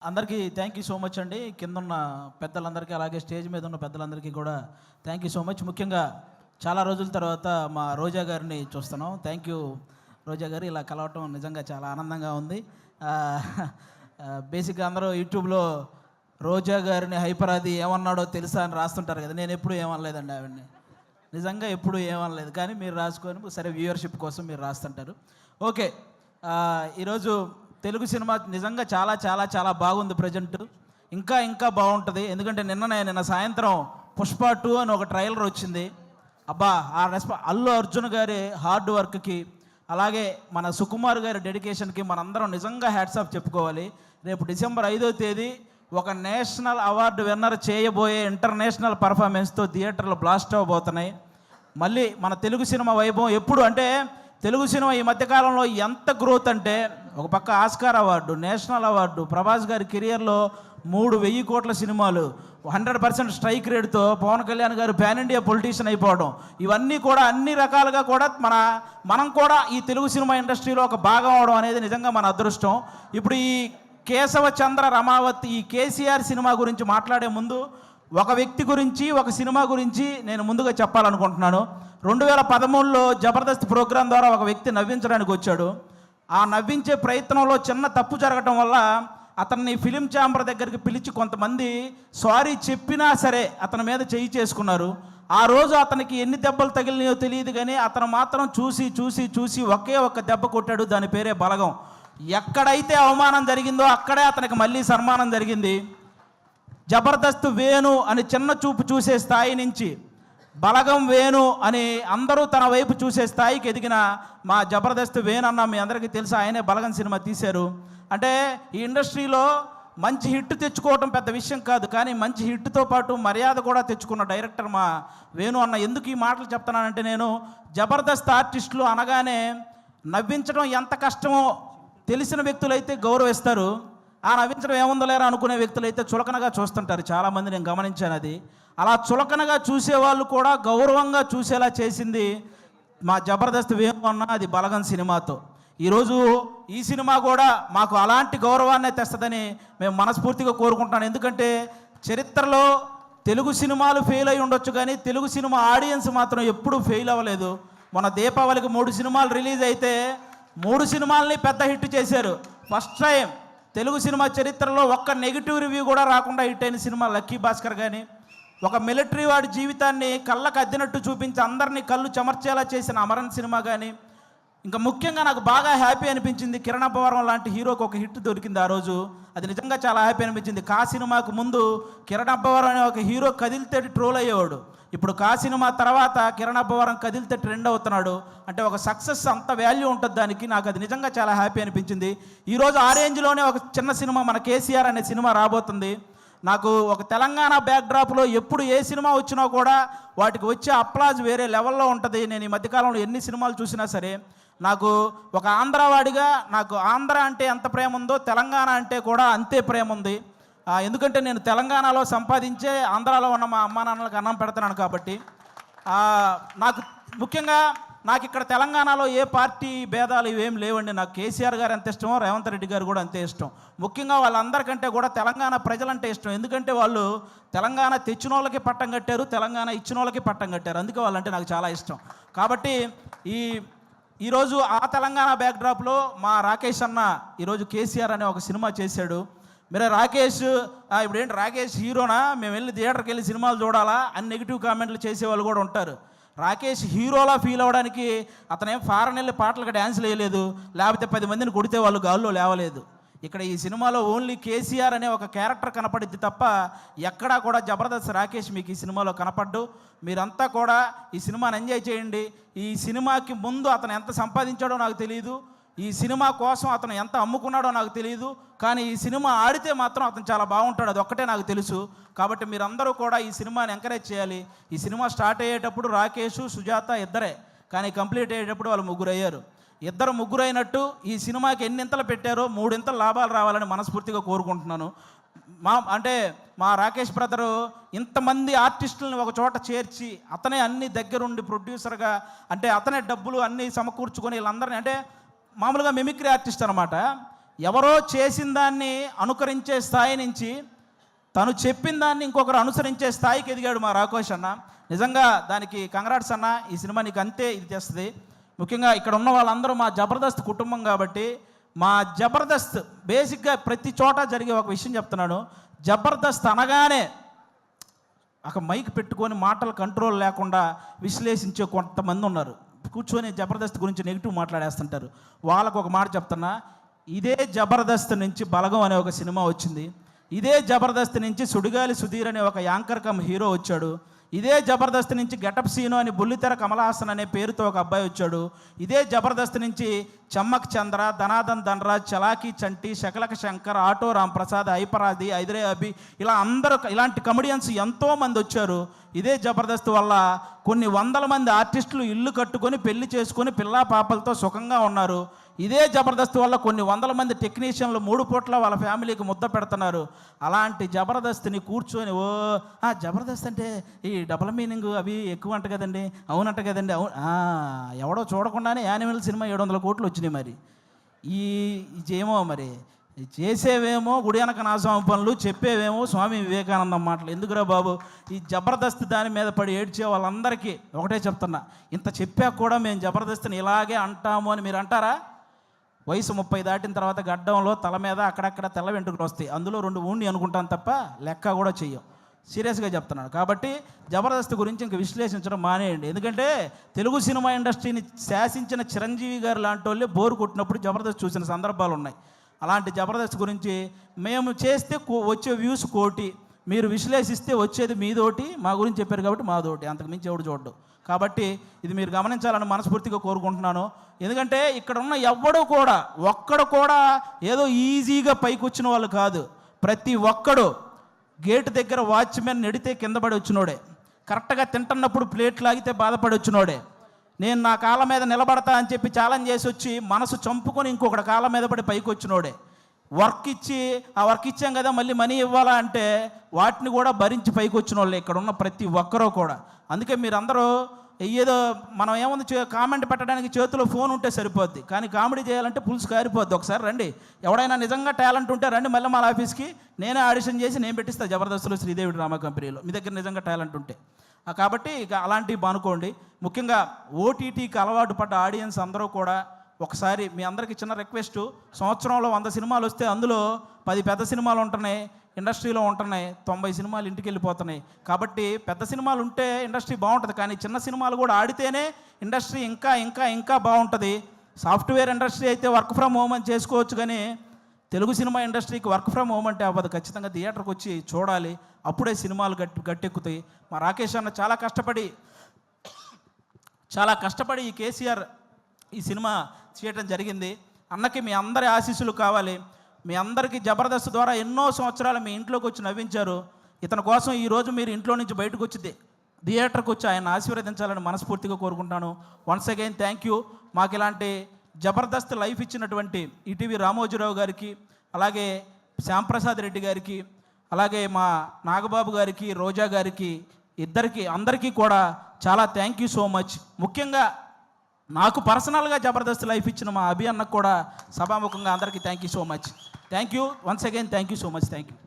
అందరికీ thank you so much అండి. కింద ఉన్న పెద్దలందరికీ అలాగే స్టేజ్ మీద ఉన్న పెద్దలందరికీ కూడా థ్యాంక్ యూ సో మచ్. ముఖ్యంగా చాలా రోజుల తర్వాత మా రోజా గారిని చూస్తున్నాం. థ్యాంక్ యూ రోజా గారు, ఇలా కలవటం నిజంగా చాలా ఆనందంగా ఉంది. బేసిక్గా అందరూ యూట్యూబ్లో రోజా గారిని హైపరాది ఏమన్నాడో తెలుసా అని రాస్తుంటారు కదా. నేను ఎప్పుడు ఏమనలేదండి ఆవిడని, నిజంగా ఎప్పుడు ఏమనలేదు. కానీ మీరు రాసుకొని సరే వ్యూవర్షిప్ కోసం మీరు రాస్తుంటారు. ఓకే, ఈరోజు తెలుగు సినిమా నిజంగా చాలా చాలా చాలా బాగుంది. ప్రజెంట్ ఇంకా ఇంకా బాగుంటుంది. ఎందుకంటే నిన్న సాయంత్రం పుష్ప 2 అని ఒక ట్రైలర్ వచ్చింది. అబ్బా, ఆ అల్లు అర్జున్ గారి హార్డ్ వర్క్కి అలాగే మన సుకుమార్ గారి డెడికేషన్కి మనందరం నిజంగా హ్యాట్స్ ఆఫ్ చెప్పుకోవాలి. రేపు డిసెంబర్ 5వ తేదీ ఒక నేషనల్ అవార్డు విన్నర్ చేయబోయే ఇంటర్నేషనల్ పర్ఫార్మెన్స్తో థియేటర్లు బ్లాస్ట్ అవ్వబోతున్నాయి. మళ్ళీ మన తెలుగు సినిమా వైభవం ఎప్పుడు అంటే తెలుగు సినిమా ఈ మధ్యకాలంలో ఎంత గ్రోత్ అంటే, ఒక పక్క Oscar award, national award, Prabhas గారి కెరియర్లో 3,000 కోట్ల సినిమాలు, 100% స్ట్రైక్ రేట్తో పవన్ కళ్యాణ్ గారు పాన్ ఇండియా పొలిటీషియన్ అయిపోవడం, ఇవన్నీ కూడా అన్ని రకాలుగా కూడా మనం కూడా ఈ తెలుగు సినిమా ఇండస్ట్రీలో ఒక భాగం అవడం అనేది నిజంగా మన అదృష్టం. ఇప్పుడు ఈ కేశవ చంద్ర రమావత్ ఈ కేసీఆర్ సినిమా గురించి మాట్లాడే ముందు ఒక వ్యక్తి గురించి, ఒక సినిమా గురించి నేను ముందుగా చెప్పాలనుకుంటున్నాను. 2013లో జబర్దస్త్ ప్రోగ్రాం ద్వారా ఒక వ్యక్తి నవ్వించడానికి వచ్చాడు. ఆ నవ్వించే ప్రయత్నంలో చిన్న తప్పు జరగటం వల్ల అతన్ని ఫిలిం ఛాంబర్ దగ్గరికి పిలిచి కొంతమంది సారీ చెప్పినా సరే అతని మీద చేయి చేసుకున్నారు. ఆ రోజు అతనికి ఎన్ని దెబ్బలు తగిలినాయో తెలియదు, కానీ అతను మాత్రం చూసి చూసి చూసి ఒకే ఒక్క దెబ్బ కొట్టాడు. దాని పేరే బలగం. ఎక్కడైతే అవమానం జరిగిందో అక్కడే అతనికి మళ్ళీ సన్మానం జరిగింది. జబర్దస్త్ వేణు అని చిన్న చూపు చూసే స్థాయి నుంచి బలగం వేణు అని అందరూ తన వైపు చూసే స్థాయికి ఎదిగిన మా జబర్దస్త్ వేణు అన్న మీ అందరికీ తెలుసు. ఆయనే బలగం సినిమా తీశారు. అంటే ఈ ఇండస్ట్రీలో మంచి హిట్ తెచ్చుకోవటం పెద్ద విషయం కాదు, కానీ మంచి హిట్తో పాటు మర్యాద కూడా తెచ్చుకున్న డైరెక్టర్ మా వేణు అన్న. ఎందుకు ఈ మాటలు చెప్తున్నానంటే, నేను జబర్దస్త్ ఆర్టిస్టులు అనగానే నవ్వించడం ఎంత కష్టమో తెలిసిన వ్యక్తులైతే గౌరవిస్తారు. ఆ నవ్వించడం ఏముందో లేరా అనుకునే వ్యక్తులైతే చులకనగా చూస్తుంటారు. చాలామంది నేను గమనించాను. అది అలా చులకనగా చూసేవాళ్ళు కూడా గౌరవంగా చూసేలా చేసింది మా జబర్దస్త్ వేణు అన్న, అది బలగం సినిమాతో. ఈరోజు ఈ సినిమా కూడా మాకు అలాంటి గౌరవాన్ని తెస్తుందని మేము మనస్ఫూర్తిగా కోరుకుంటున్నాను. ఎందుకంటే చరిత్రలో తెలుగు సినిమాలు ఫెయిల్ అయి ఉండొచ్చు, కానీ తెలుగు సినిమా ఆడియన్స్ మాత్రం ఎప్పుడూ ఫెయిల్ అవ్వలేదు. మన దీపావళికి 3 సినిమాలు రిలీజ్ అయితే 3 సినిమాలని పెద్ద హిట్ చేశారు. ఫస్ట్ టైం తెలుగు సినిమా చరిత్రలో ఒక్క నెగిటివ్ రివ్యూ కూడా రాకుండా హిట్ అయిన సినిమా లక్కీ భాస్కర్. కానీ ఒక మిలిటరీ వాడి జీవితాన్ని కళ్ళకు అద్దినట్టు చూపించి అందరినీ కళ్ళు చెమర్చేలా చేసిన అమరన్ సినిమా. కానీ ఇంకా ముఖ్యంగా నాకు బాగా హ్యాపీ అనిపించింది, కిరణ్ అబ్బవరం లాంటి హీరోకి ఒక హిట్ దొరికింది ఆ రోజు. అది నిజంగా చాలా హ్యాపీ అనిపించింది. కా సినిమాకు ముందు కిరణ్ అబ్బవరం అనే ఒక హీరో కదిలితే ట్రోల్ అయ్యేవాడు. ఇప్పుడు కా సినిమా తర్వాత కిరణ్ అబ్బవరం కదిలితే ట్రెండ్ అవుతున్నాడు. అంటే ఒక సక్సెస్ అంత వాల్యూ ఉంటుంది దానికి. నాకు అది నిజంగా చాలా హ్యాపీ అనిపించింది. ఈరోజు ఆ రేంజ్లోనే ఒక చిన్న సినిమా మన కేసీఆర్ అనే సినిమా రాబోతుంది. నాకు ఒక తెలంగాణ బ్యాక్డ్రాప్లో ఎప్పుడు ఏ సినిమా వచ్చినా కూడా వాటికి వచ్చే అప్లాజ్ వేరే లెవెల్లో ఉంటుంది. నేను ఈ మధ్యకాలంలో ఎన్ని సినిమాలు చూసినా సరే నాకు ఒక ఆంధ్రవాడిగా నాకు ఆంధ్ర అంటే ఎంత ప్రేమ ఉందో తెలంగాణ అంటే కూడా అంతే ప్రేమ ఉంది. ఎందుకంటే నేను తెలంగాణలో సంపాదించే ఆంధ్రాలో ఉన్న మా అమ్మా నాన్నలకు అన్నం పెడుతున్నాను కాబట్టి. నాకు ముఖ్యంగా నాకు ఇక్కడ తెలంగాణలో ఏ పార్టీ భేదాలు ఇవేం లేవండి. నాకు కేసీఆర్ గారు ఎంత ఇష్టమో రేవంత్ రెడ్డి గారు కూడా అంతే ఇష్టం. ముఖ్యంగా వాళ్ళందరికంటే కూడా తెలంగాణ ప్రజలంటే ఇష్టం. ఎందుకంటే వాళ్ళు తెలంగాణ తెచ్చిన వాళ్ళకి పట్టం కట్టారు, తెలంగాణ ఇచ్చిన వాళ్ళకి పట్టం కట్టారు. అందుకే వాళ్ళంటే నాకు చాలా ఇష్టం. కాబట్టి ఈరోజు ఆ తెలంగాణ బ్యాక్డ్రాప్లో మా రాకేష్ అన్న ఈరోజు కేసీఆర్ అనే ఒక సినిమా చేశాడు. మీరు రాకేష్ ఇప్పుడు ఏంటి రాకేష్ హీరోనా, మేము వెళ్ళి థియేటర్కి వెళ్ళి సినిమాలు చూడాలా అని నెగిటివ్ కామెంట్లు చేసేవాళ్ళు కూడా ఉంటారు. రాకేష్ హీరోలా ఫీల్ అవ్వడానికి అతనేం ఫారెన్ వెళ్ళి పాటలకు డ్యాన్స్లు వేయలేదు, లేకపోతే 10 మందిని కొడితే వాళ్ళు గాల్లో లేవలేదు. ఇక్కడ ఈ సినిమాలో ఓన్లీ కేసీఆర్ అనే ఒక క్యారెక్టర్ కనపడిద్ది తప్ప ఎక్కడా కూడా జబర్దస్త్ రాకేష్ మీకు ఈ సినిమాలో కనపడ్డు. మీరంతా కూడా ఈ సినిమాని ఎంజాయ్ చేయండి. ఈ సినిమాకి ముందు అతను ఎంత సంపాదించాడో నాకు తెలియదు, ఈ సినిమా కోసం అతను ఎంత అమ్ముకున్నాడో నాకు తెలియదు, కానీ ఈ సినిమా ఆడితే మాత్రం అతను చాలా బాగుంటాడు, అది ఒక్కటే నాకు తెలుసు. కాబట్టి మీరందరూ కూడా ఈ సినిమాని ఎంకరేజ్ చేయాలి. ఈ సినిమా స్టార్ట్ అయ్యేటప్పుడు రాకేష్, సుజాత ఇద్దరే, కానీ కంప్లీట్ అయ్యేటప్పుడు వాళ్ళు 3 అయ్యారు. 2 అయినట్టు ఈ సినిమాకి ఎన్నింతలు పెట్టారో 3 లాభాలు రావాలని మనస్ఫూర్తిగా కోరుకుంటున్నాను. మా రాకేష్ బ్రదరు ఇంతమంది ఆర్టిస్టులను ఒక చోట చేర్చి అతనే అన్ని దగ్గరుండి ప్రొడ్యూసర్గా, అంటే అతనే డబ్బులు అన్నీ సమకూర్చుకొని వీళ్ళందరినీ, అంటే మామూలుగా మిమిక్రీ ఆర్టిస్ట్ అనమాట. ఎవరో చేసిన దాన్ని అనుకరించే స్థాయి నుంచి తను చెప్పిన దాన్ని ఇంకొకరు అనుసరించే స్థాయికి ఎదిగాడు మా రాకోష్ అన్న. నిజంగా దానికి కంగ్రాట్స్ అన్న. ఈ సినిమా నీకు అంతే ఇది చేస్తుంది. ముఖ్యంగా ఇక్కడ ఉన్న వాళ్ళందరూ మా జబర్దస్త్ కుటుంబం కాబట్టి మా జబర్దస్త్ బేసిక్గా ప్రతి చోట జరిగే ఒక విషయం చెప్తున్నాను. జబర్దస్త్ అనగానే ఒక మైక్ పెట్టుకొని మాటలు కంట్రోల్ లేకుండా విశ్లేషించే కొంతమంది ఉన్నారు. కూర్చొని జబర్దస్త్ గురించి నెగిటివ్ మాట్లాడేస్తుంటారు. వాళ్ళకు ఒక మాట చెప్తున్నా, ఇదే జబర్దస్త్ నుంచి బలగం అనే ఒక సినిమా వచ్చింది. ఇదే జబర్దస్త్ నుంచి సుడిగాలి సుధీర్ అనే ఒక యాంకర్ కమ్ హీరో వచ్చాడు. ఇదే జబర్దస్త్ నుంచి గెటప్ సీను అని బుల్లితెర కమలహాసన్ అనే పేరుతో ఒక అబ్బాయి వచ్చాడు. ఇదే జబర్దస్త్ నుంచి చమ్మక్ చంద్ర, ధనాదన్ ధనరాజ్, చలాకీ చంటి, శకలక శంకర్, ఆటో రాంప్రసాద్, హైపరాది, ఐదరే అభి, ఇలా అందరూ ఇలాంటి కమెడియన్స్ ఎంతోమంది వచ్చారు. ఇదే జబర్దస్త్ వల్ల కొన్ని వందల మంది ఆర్టిస్టులు ఇల్లు కట్టుకొని పెళ్లి చేసుకొని పిల్లా పాపలతో సుఖంగా ఉన్నారు. ఇదే జబర్దస్త్ వల్ల కొన్ని వందల మంది టెక్నీషియన్లు 3 పూట్ల వాళ్ళ ఫ్యామిలీకి ముద్ద పెడుతున్నారు. అలాంటి జబర్దస్త్ని కూర్చొని జబర్దస్త్ అంటే ఈ డబుల్ మీనింగ్ అవి ఎక్కువ అంట కదండి, అవునంట కదండి, అవును ఎవడో చూడకుండానే యానిమల్ సినిమా 700 కోట్లు వచ్చినాయి. మరి ఏమో మరి చేసేవేమో గుడి వెనక నాశనం పనులు, చెప్పేవేమో స్వామి వివేకానందం మాటలు. ఎందుకురా బాబు, ఈ జబర్దస్త్ దాని మీద పడి ఏడ్చే వాళ్ళందరికీ ఒకటే చెప్తున్నా, ఇంత చెప్పాక కూడా మేము జబర్దస్త్ని ఇలాగే అంటాము అని మీరు అంటారా? వయసు 30 దాటిన తర్వాత గడ్డంలో తల మీద అక్కడక్కడ తెల్ల వెంట్రుకలు వస్తాయి. అందులో 2 ఊండి అనుకుంటాను తప్ప లెక్క కూడా చెయ్యం. సీరియస్గా చెప్తున్నాను. కాబట్టి జబర్దస్త్ గురించి ఇంక విశ్లేషించడం మానేయండి. ఎందుకంటే తెలుగు సినిమా ఇండస్ట్రీని శాసించిన చిరంజీవి గారు లాంటి వాళ్ళే బోరు కొట్టినప్పుడు జబర్దస్త్ చూసిన సందర్భాలు ఉన్నాయి. అలాంటి జబర్దస్త్ గురించి మేము చేస్తే వచ్చే వ్యూస్ 1 కోటి, మీరు విశ్లేషిస్తే వచ్చేది మీదోటి. మా గురించి చెప్పారు కాబట్టి మాదోటి, అంతకు మించి ఎవడు చూడ్డు. కాబట్టి ఇది మీరు గమనించాలని మనస్ఫూర్తిగా కోరుకుంటున్నాను. ఎందుకంటే ఇక్కడ ఉన్న ఒక్కడు కూడా ఏదో ఈజీగా పైకి వచ్చిన వాళ్ళు కాదు. ప్రతి ఒక్కడు గేటు దగ్గర వాచ్మెన్ నెడితే కింద పడి వచ్చినోడే, కరెక్ట్గా తింటున్నప్పుడు ప్లేట్ లాగితే బాధపడి వచ్చినోడే, నేను నా కాళ్ళ మీద నిలబడతా అని చెప్పి ఛాలెంజ్ చేసి వచ్చి మనసు చంపుకొని ఇంకొకటి కాళ్ళ మీద పడి పైకి వచ్చినోడే, వర్క్ ఇచ్చి ఆ వర్క్ ఇచ్చాం కదా మళ్ళీ మనీ ఇవ్వాలా అంటే వాటిని కూడా భరించి పైకి వచ్చిన వాళ్ళే ఇక్కడ ఉన్న ప్రతి ఒక్కరూ కూడా. అందుకే మీరందరూ ఏదో మనం ఏముంది కామెంట్ పెట్టడానికి చేతిలో ఫోన్ ఉంటే సరిపోద్ది, కానీ కామెడీ చేయాలంటే పులుసు కారిపోద్ది. ఒకసారి రండి, ఎవడైనా నిజంగా టాలెంట్ ఉంటే రండి మళ్ళీ మా ఆఫీస్కి, నేనే ఆడిషన్ చేసి నేను పెట్టిస్తాను జబర్దస్త్లో శ్రీదేవి డ్రామా కంపెనీలో, మీ దగ్గర నిజంగా టాలెంట్ ఉంటే. కాబట్టి ఇక అలాంటివి బానుకోండి. ముఖ్యంగా ఓటీటీకి అలవాటు పడ్డ ఆడియన్స్ అందరూ కూడా ఒకసారి మీ అందరికీ చిన్న రిక్వెస్ట్, సంవత్సరంలో 100 సినిమాలు వస్తే అందులో 10 పెద్ద సినిమాలు ఉంటున్నాయి, ఇండస్ట్రీలో ఉంటున్నాయి, 90 సినిమాలు ఇంటికి వెళ్ళిపోతున్నాయి. కాబట్టి పెద్ద సినిమాలు ఉంటే ఇండస్ట్రీ బాగుంటుంది, కానీ చిన్న సినిమాలు కూడా ఆడితేనే ఇండస్ట్రీ ఇంకా ఇంకా ఇంకా బాగుంటుంది. సాఫ్ట్వేర్ ఇండస్ట్రీ అయితే వర్క్ ఫ్రమ్ హోమ్ అని చేసుకోవచ్చు, కానీ తెలుగు సినిమా ఇండస్ట్రీకి వర్క్ ఫ్రమ్ హోమ్ అంటే అవ్వదు. ఖచ్చితంగా థియేటర్కి వచ్చి చూడాలి, అప్పుడే సినిమాలు గట్టెక్కుతాయి. మా రాకేష్ అన్న చాలా కష్టపడి ఈ కేసీఆర్ ఈ సినిమా చేయటం జరిగింది. అన్నకి మీ అందరి ఆశీస్సులు కావాలి. మీ అందరికీ జబర్దస్త్ ద్వారా ఎన్నో సంవత్సరాలు మీ ఇంట్లోకి వచ్చి నవ్వించారు. ఇతని కోసం ఈరోజు మీరు ఇంట్లో నుంచి బయటకు వచ్చి థియేటర్కి వచ్చి ఆయన ఆశీర్వదించాలని మనస్ఫూర్తిగా కోరుకుంటాను. Once again thank you. మాకు ఇలాంటి జబర్దస్త్ లైఫ్ ఇచ్చినటువంటి ఈటీవీ రామోజీరావు గారికి, అలాగే శ్యాంప్రసాద్ రెడ్డి గారికి, అలాగే మా నాగబాబు గారికి, రోజా గారికి, అందరికీ కూడా చాలా థ్యాంక్ యూ సో మచ్. ముఖ్యంగా నాకు పర్సనల్గా జబర్దస్త్ లైఫ్ ఇచ్చిన మా అభి అన్నకు కూడా సభాముఖంగా అందరికీ thank you so much. Thank you once again, thank you so much, thank you.